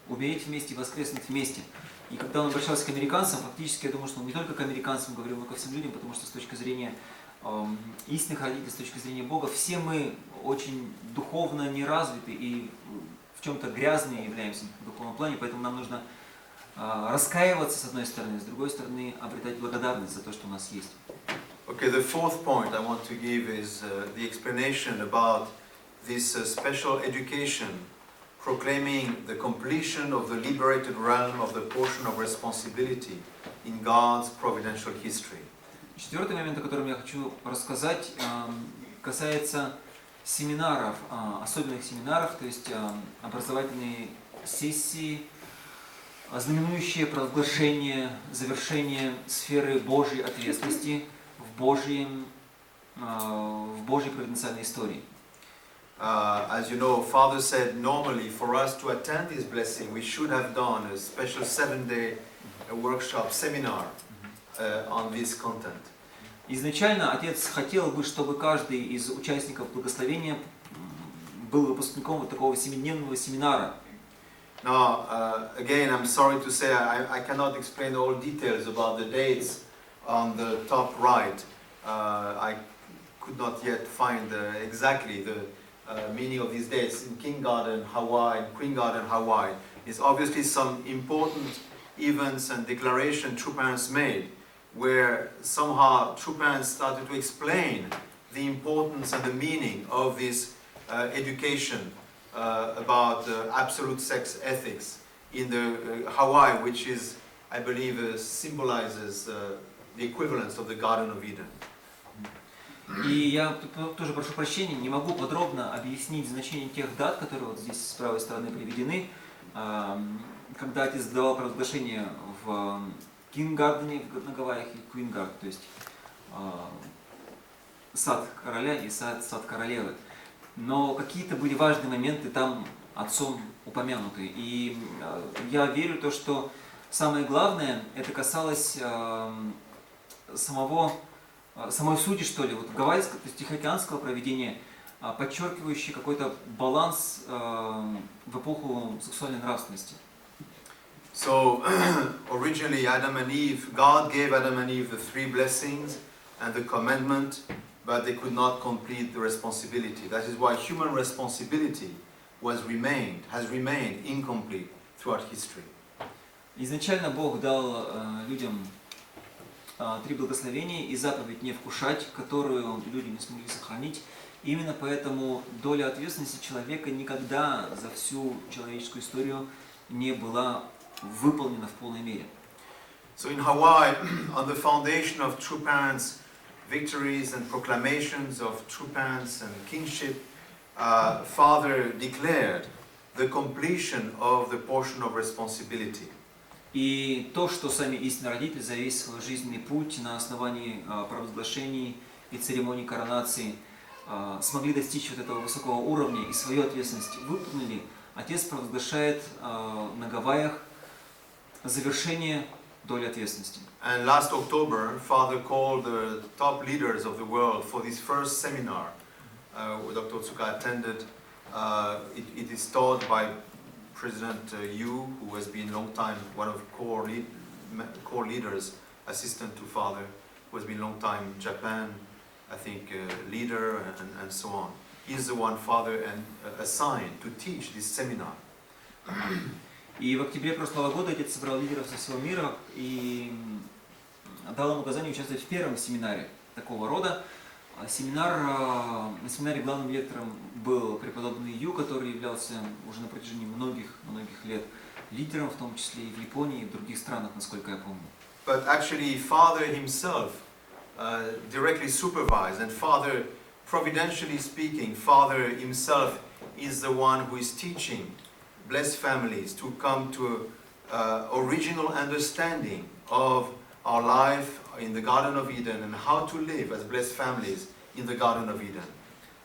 умереть вместе и воскреснуть вместе. И когда он обращался к американцам, фактически я думаю, что он не только к американцам говорил, но ко всем людям, потому что с точки зрения истинных родителей, с точки зрения Бога, все мы очень духовно не развиты и в чем-то грязные являемся в духовном плане, поэтому нам нужно раскаиваться с одной стороны, с другой стороны обретать благодарность за то, что у нас есть. Okay, the fourth point I want to give is the explanation about this special education, proclaiming the completion of the liberated realm of the portion of responsibility in God's providential history. Четвертый момент, о котором я хочу рассказать, касается семинаров, особенных семинаров, то есть образовательные сессии, знаменующие провозглашение, завершение сферы Божьей ответственности в Божьем в Божьей провиденциальной истории. As you know, Father said normally for us to attend this blessing, we should have done a special 7-day workshop seminar on this content. Изначально Отец хотел бы, чтобы каждый из участников благословения был выпускником вот такого 7-дневного семинара. Now, again, I'm sorry to say I cannot explain all details about the dates on the top right. I could not yet find exactly the meaning of these dates in King Garden, Hawaii, Queen Garden, Hawaii. It's obviously some important events and declaration true parents made, where somehow true parents started to explain the importance and the meaning of this education about absolute sex ethics in the Hawaii, which is, I believe, symbolizes the equivalence of the Garden of Eden. И я тоже прошу прощения, не могу подробно объяснить значение тех дат, которые вот здесь с правой стороны приведены. Когда Отец давал провозглашение в Кингардене на Гавайях и Квингард, то есть сад короля и сад королевы. Но какие-то были важные моменты там Отцом упомянуты. И я верю в то, что самое главное, это касалось самой сути, что ли, вот гавайского, то есть тихоокеанского проведения, подчеркивающий какой-то баланс в эпоху сексуальной нравственности. So, originally Adam and Eve, God gave Adam and Eve the 3 blessings and the commandment, but they could not complete the responsibility. That is why human responsibility has remained incomplete throughout history. Изначально Бог дал людям 3 благословения и заповедь не вкушать, которую люди не смогли сохранить. Именно поэтому доля ответственности человека никогда за всю человеческую историю не была выполнена в полной мере. So in Hawaii, on the foundation of true parents' victories and proclamations of true parents and kingship, Father declared the completion of the portion of responsibility. И то, что сами истинные родители за весь свой жизненный путь на основании провозглашений и церемоний коронации смогли достичь вот этого высокого уровня и свою ответственность выполнили, Отец провозглашает на Гавайях завершение доли ответственности. And last October, Father called the top leaders of the world for this first seminar, where Dr. Otsuka attended. It is taught by President Yu, who has been a long time one of core leaders, assistant to Father, who has been a long time in Japan, I think leader and so on. He is the one Father assigned to teach this seminar. И в октябре прошлого года Отец собрал лидеров со всего мира и дал им указание участвовать в первом семинаре такого рода. На семинаре главным лектором был преподобный Ю, который являлся уже на протяжении многих лет лидером, в том числе и в Японии, и в других странах, насколько я помню. But actually, Father himself directly supervised, and Father, providentially speaking, Father himself is the one who is teaching blessed families to come to original understanding of our life in the Garden of Eden and how to live as blessed families in the Garden of Eden.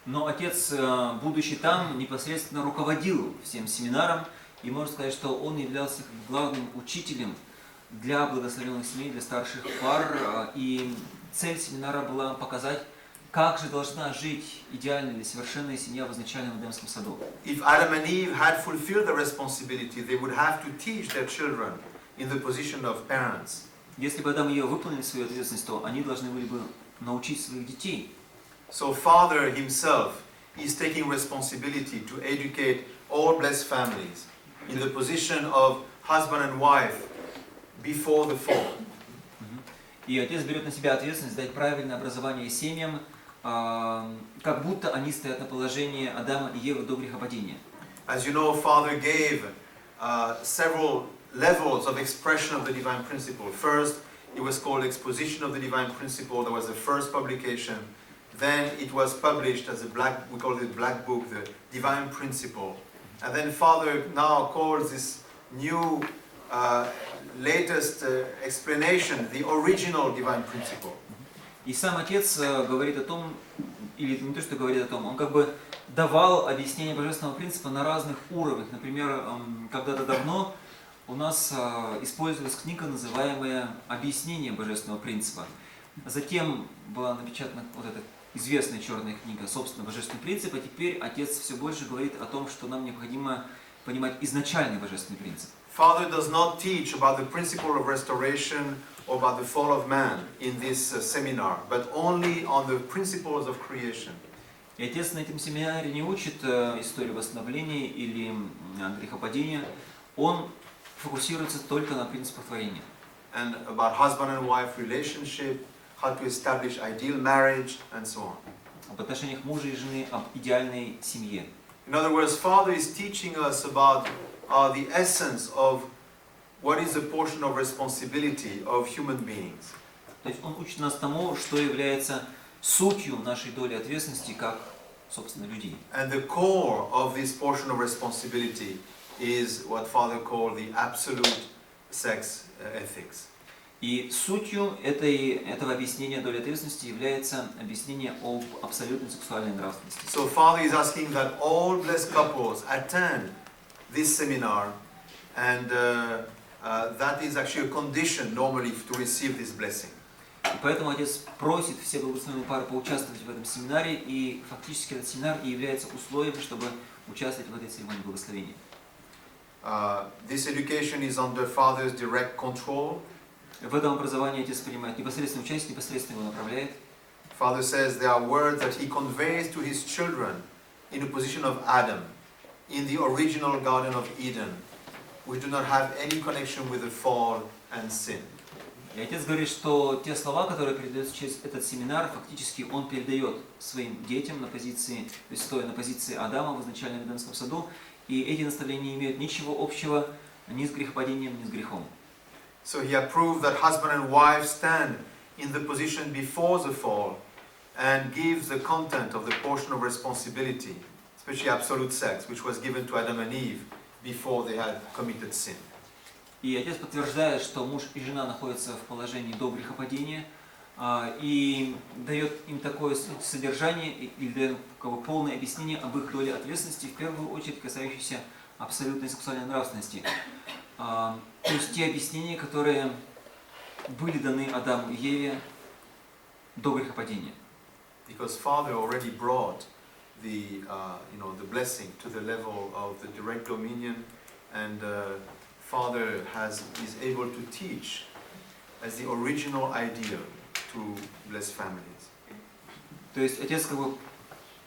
Но Отец, будучи там, непосредственно руководил всем семинаром, и можно сказать, что он являлся главным учителем для благословенных семей, для старших пар, и цель семинара была показать, как же должна жить идеальная или совершенная семья в изначальном Эдемском саду. If Adam and Eve had fulfilled the responsibility, they would have to teach their children in the position of parents. Если бы Адам и Ева выполнили свою ответственность, то они должны были бы научить своих детей. So Father himself is taking responsibility to educate all blessed families in the position of husband and wife before the fall. И Отец берет на себя ответственность дать правильное образование семьям, как будто они стоят на положении Адама и Евы до грехопадения. As you know, Father gave several levels of expression of the divine principle. First, it was called Exposition of the Divine Principle. That was the first publication. Then it was published as we call it Black Book, the Divine Principle. And then Father now calls this new, latest explanation the Original Divine Principle. И сам отец говорит о том, или не то, что говорит о том, он как бы давал объяснение божественного принципа на разных уровнях. Например, когда-то давно у нас использовалась книга, называемая «Объяснение божественного принципа». Затем была напечатана вот эта известная черная книга, собственно, божественный принцип, а теперь отец все больше говорит о том, что нам необходимо понимать изначальный божественный принцип. Father does not teach about the principle of restoration or about the fall of man in this seminar, but only on the principles of creation. И отец на этом семинаре не учит историю восстановления или грехопадения, он фокусируется только на принципах творения. And about husband and wife relationship, how to establish ideal marriage, and so on. Об отношениях мужа и жены, об идеальной семье. In other words, Father is teaching us about the essence of what is the portion of responsibility of human beings. То есть он учит нас тому, что является сутью нашей доли ответственности как, собственно, людей. And the core of this portion of responsibility is what Father called the absolute sex ethics. И сутью этого объяснения доли ответственности является объяснение об абсолютной сексуальной нравственности. So Father is asking that all blessed couples attend this seminar, and that is actually a condition normally to receive this blessing. И поэтому отец просит все благословенные пары поучаствовать в этом семинаре, и фактически этот семинар и является условием, чтобы участвовать в этой церемонии благословения. This education is under Father's direct control. В этом образовании отец принимает непосредственное участие, непосредственно его направляет. Father says there are words that he conveys to his children in a position of Adam, in the original Garden of Eden, which do not have any connection with the fall and sin. И отец говорит, что те слова, которые передаются через этот семинар, фактически он передает своим детям на позиции, то есть стоя на позиции Адама в изначальном Эдемском саду, и эти наставления не имеют ничего общего ни с грехопадением, ни с грехом. So he approved that husband and wife stand in the position before the fall and gives the content of the portion of responsibility, especially absolute sex, which was given to Adam and Eve before they had committed sin. И отец подтверждает, что муж и жена находятся в положении до грехопадения, и дает им такое содержание, или дает как бы полное объяснение об их доле ответственности, в первую очередь касающейся абсолютной сексуальной нравственности. То есть те объяснения, которые были даны Адаму и Еве до грехопадения. Because Father already brought the blessing to the level of the direct dominion, and Father is able to teach as the original ideal to bless families. То есть отец как бы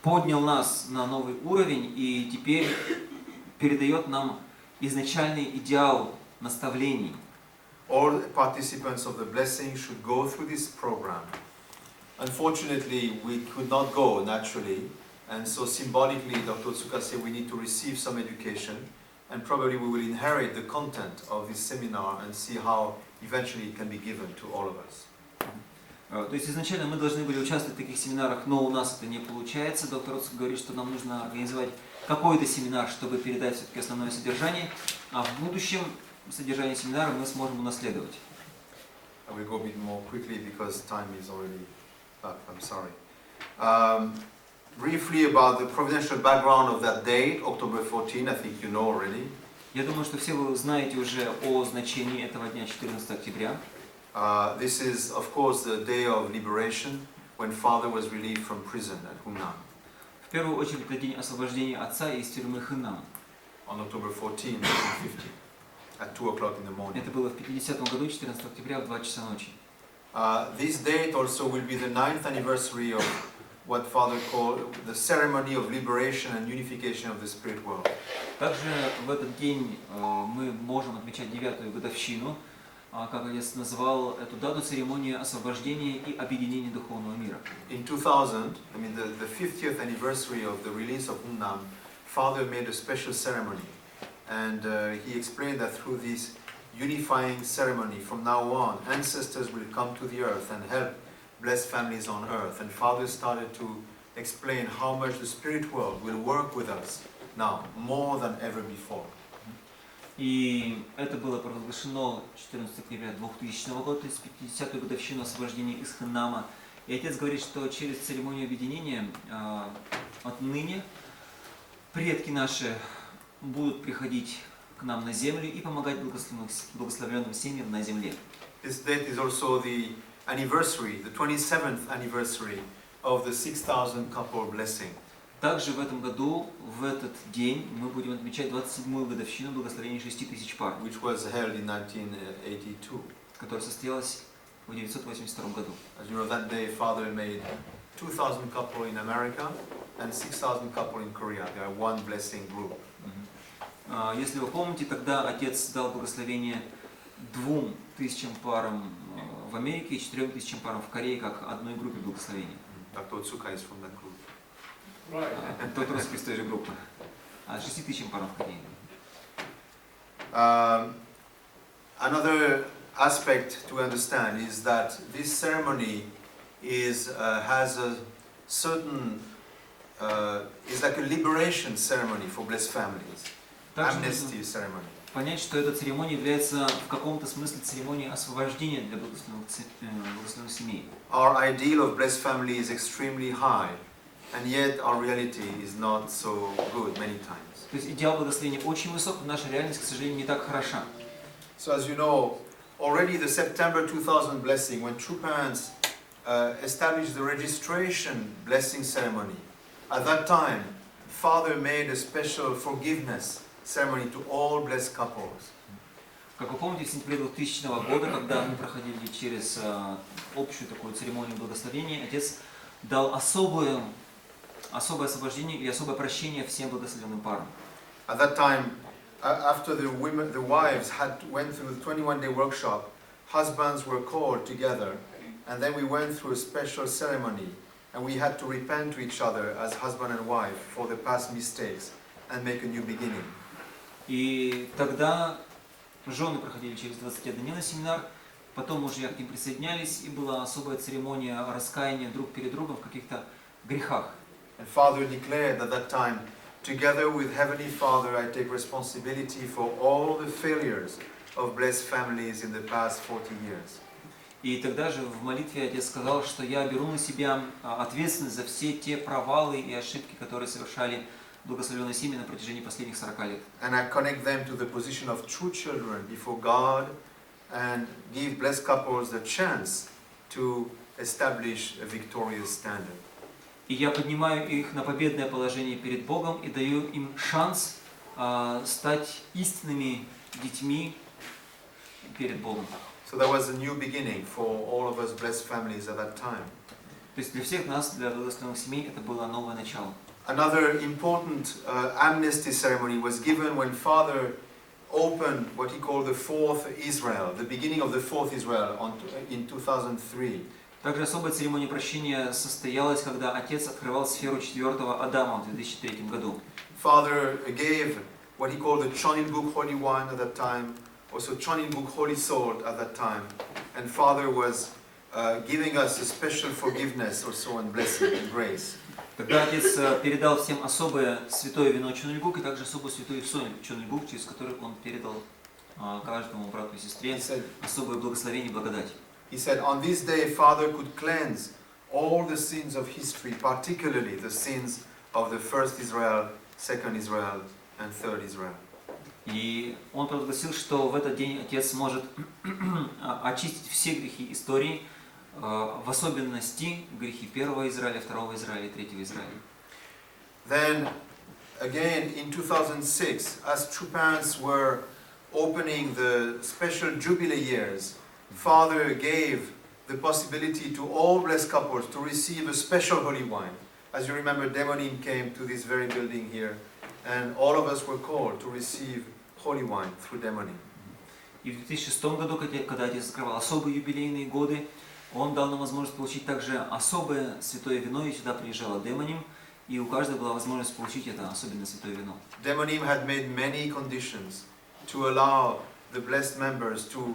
поднял нас на новый уровень и теперь передает нам изначальный идеал наставлений. All participants of the blessing should go through this program. Unfortunately, we could not go naturally, and so symbolically, Dr. Otsuka said we need to receive some education, and probably we will inherit the content of this seminar and see how eventually it can be given to all of us. То есть изначально мы должны были участвовать в таких семинарах, но у нас это не получается. Доктор Отсука говорит, что нам нужно организовать какой-то семинар, чтобы передать все-таки основное содержание, а в будущем содержание семинара мы сможем унаследовать. I will go a bit more quickly because time is already up. I'm sorry. Briefly about the providential background of that date, October 14, I think you know already. Я думаю, что все вы знаете уже о значении этого дня, 14 октября. This is, of course, the day of liberation when Father was relieved from prison at Hunan. В первую очередь, это день освобождения отца из тюрьмы Хэнан. On October 14, 1950, at 2 o'clock in the morning. Это было в 50 году, 14 октября, в 2 часа ночи. This date also will be the 9th anniversary of what Father called the ceremony of liberation and unification of the spirit world. Также в этот день мы можем отмечать 9-ю годовщину, как отец назвал эту дату, церемонии освобождения и объединения духовного мира. In 2000, I mean the 50th anniversary of the release of Hunnam, Father made a special ceremony, and he explained that through this unifying ceremony, from now on, ancestors will come to the earth and help bless families on earth. And Father started to explain how much the spirit world will work with us now, more than ever before. И это было провозглашено 14 октября 2000 года, то есть 50-ю годовщину освобождения из Хэннама. И отец говорит, что через церемонию объединения отныне предки наши будут приходить к нам на землю и помогать благословенным семьям на земле. This date is also the anniversary, the 27th anniversary of the 6,000 couple blessing. Также в этом году, в этот день, мы будем отмечать 27-ю годовщину благословения 6000 пар, Which was held in 1982. которая состоялась в 1982 году. As you know, that day Father made 2,000 couple in America and 6,000 couple in Korea. They are one blessing group. Если вы помните, тогда отец дал благословение 2000 парам в Америке и 4000 парам в Корее, как одной группе благословения. Dr. Otsuka is from that group. Тот русский из той же группы. 6000 парам в Корее. Another aspect to understand is that this ceremony has a certain is like a liberation ceremony for blessed families. Amnesty ceremony. Понять, что эта церемония является в каком-то смысле церемонией освобождения для благословенных семей. Our ideal of blessed family is extremely high, and yet our reality is not so good many times. То есть идеал благословения очень высок, но наша реальность, к сожалению, не так хороша. So as you know, already the September 2000 blessing, when true parents established the registration blessing ceremony, at that time, Father made a special forgiveness ceremony to all blessed couples. Как вы помните, в сентябре 2000 года, когда мы проходили через общую такую церемонию благословения, Отец дал особое освобождение и особое прощение всем благословенным парам. At that time, after the wives went through the 21-day workshop, husbands were called together, and then we went through a special ceremony, and we had to repent to each other as husband and wife for the past mistakes and make a new beginning. И тогда жены проходили через 21-дневный семинар, потом уже к ним присоединялись, и была особая церемония раскаяния друг перед другом в каких-то грехах. And Father declared at that time, together with Heavenly Father, I take responsibility for all the failures of blessed families in the past 40 years. И тогда же в молитве Отец сказал, что я беру на себя ответственность за все те провалы и ошибки, которые совершали благословенные семьи на протяжении последних 40 лет. And I connect them to the position of true children before God and give blessed couples the chance to establish a victorious standard. И я поднимаю их на победное положение перед Богом и даю им шанс стать истинными детьми перед Богом. So that was a new beginning for all of us blessed families at that time. То есть для всех нас, для благословенных семей, это было новое начало. Another important amnesty ceremony was given when Father opened what he called the fourth Israel, the beginning of the fourth Israel in 2003. Также особая церемония прощения состоялась, когда Отец открывал сферу четвертого Адама в 2003 году. Father gave what he called the Chonin Book Holy Wine at that time, also Chonin Book Holy Salt at that time, and Father was giving us a special forgiveness also and blessing and grace. Тогда Отец передал всем особое святое вино Чонильгук и также особую святую соль Чонильгук, через которую Он передал каждому брату и сестре особое благословение и благодать. He said, on this day, Father could cleanse all the sins of history, particularly the sins of the first Israel, second Israel, and third Israel. И Он провозгласил, что в этот день Отец может очистить все грехи истории, в особенности грехи первого Израиля, второго Израиля и третьего Израиля. Then, again, in 2006, as true parents were opening the special Jubilee years, Father gave the possibility to all blessed couples to receive a special holy wine. As you remember, Demonim came to this very building here, and all of us were called to receive holy wine through Demonim. И в 2006 году, когда Отец открывал особые юбилейные годы, Он дал нам возможность получить также особое святое вино, и сюда приезжала Демоним, и у каждого была возможность получить это особенное святое вино. Demonim had made many conditions to allow the blessed members to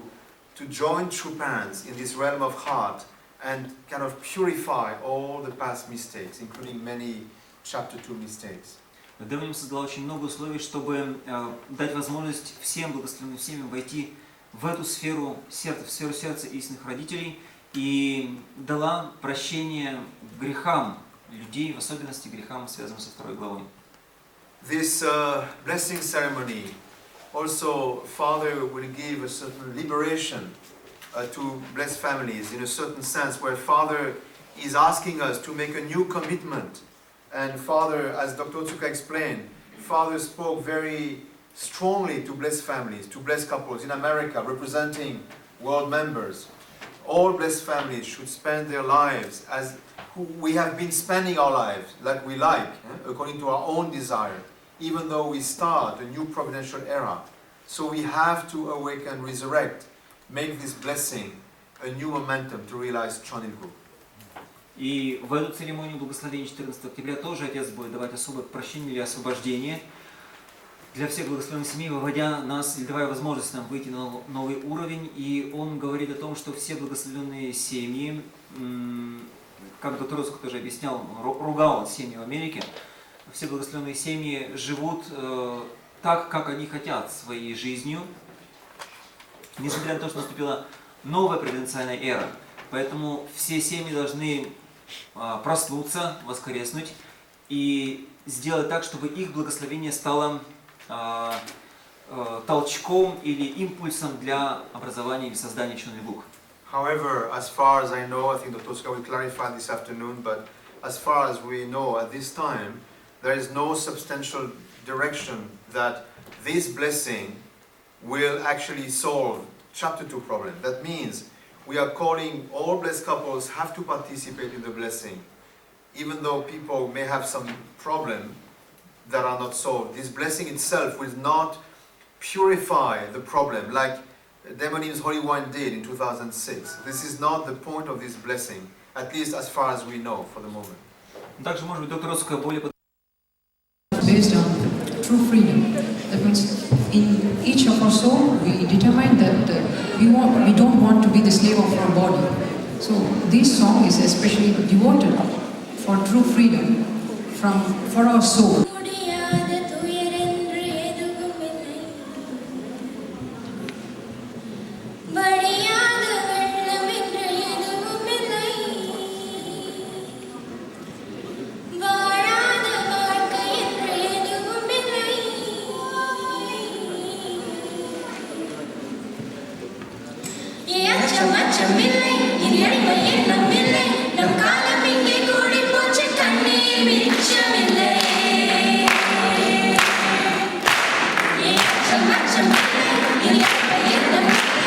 join true parents in this realm of heart and kind of purify all the past mistakes, including many chapter 2 mistakes. Демоним создала очень много условий, чтобы дать возможность всем благословенным семьям войти в эту сферу сердца истинных родителей и дала прощение грехам людей, в особенности грехам, связанным со 2 главой. This blessing ceremony also, Father will give a certain liberation to bless families in a certain sense, where Father is asking us to make a new commitment. And Father, as Dr. Otsuka explained, Father spoke very strongly to bless families, to bless couples in America, representing world members. All blessed families should spend their lives as we have been spending our lives, like we like, according to our own desire, even though we start a new providential era. So we have to awaken, resurrect, make this blessing a new momentum to realize Chonilgu. И в эту церемонию благословения 14 октября тоже Отец будет давать особое прощение или освобождение для всех благословенных семей, выводя нас или давая возможность нам выйти на новый уровень. И Он говорит о том, что все благословенные семьи, как доктор Руск тоже объяснял, ругал семьи в Америке, все благословенные семьи живут так, как они хотят своей жизнью, несмотря на то, что наступила новая провиденциальная эра. Поэтому все семьи должны проснуться, воскреснуть и сделать так, чтобы их благословение стало толчком или импульсом для образования или создания Чонилгук. However, as far as I know, I think Dr. Otsuka will clarify this afternoon, but as far as we know at this time, there is no substantial direction that this blessing will actually solve chapter 2 problem. That means we are calling all blessed couples have to participate in the blessing. Even though people may have some problem that are not solved, this blessing itself will not purify the problem like Demonim's Holy Wine did in 2006. This is not the point of this blessing, at least as far as we know for the moment. Также, может быть, доктор Русская более based on true freedom. That means in each of our soul we determine that we don't want to be the slave of our body. So this song is especially devoted for true freedom for our soul.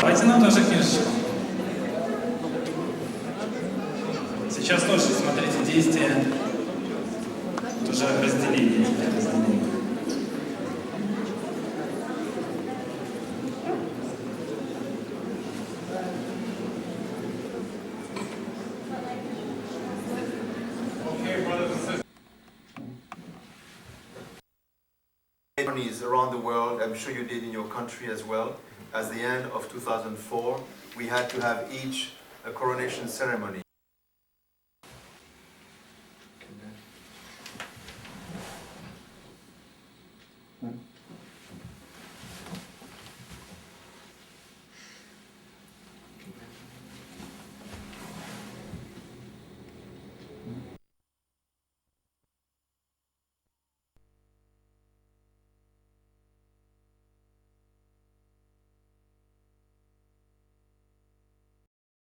Давайте нам тоже книжечку. Сейчас тоже, смотрите, действие уже разделение. Around the world, I'm sure you did in your country as well. At the end of 2004, we had to have each a coronation ceremony.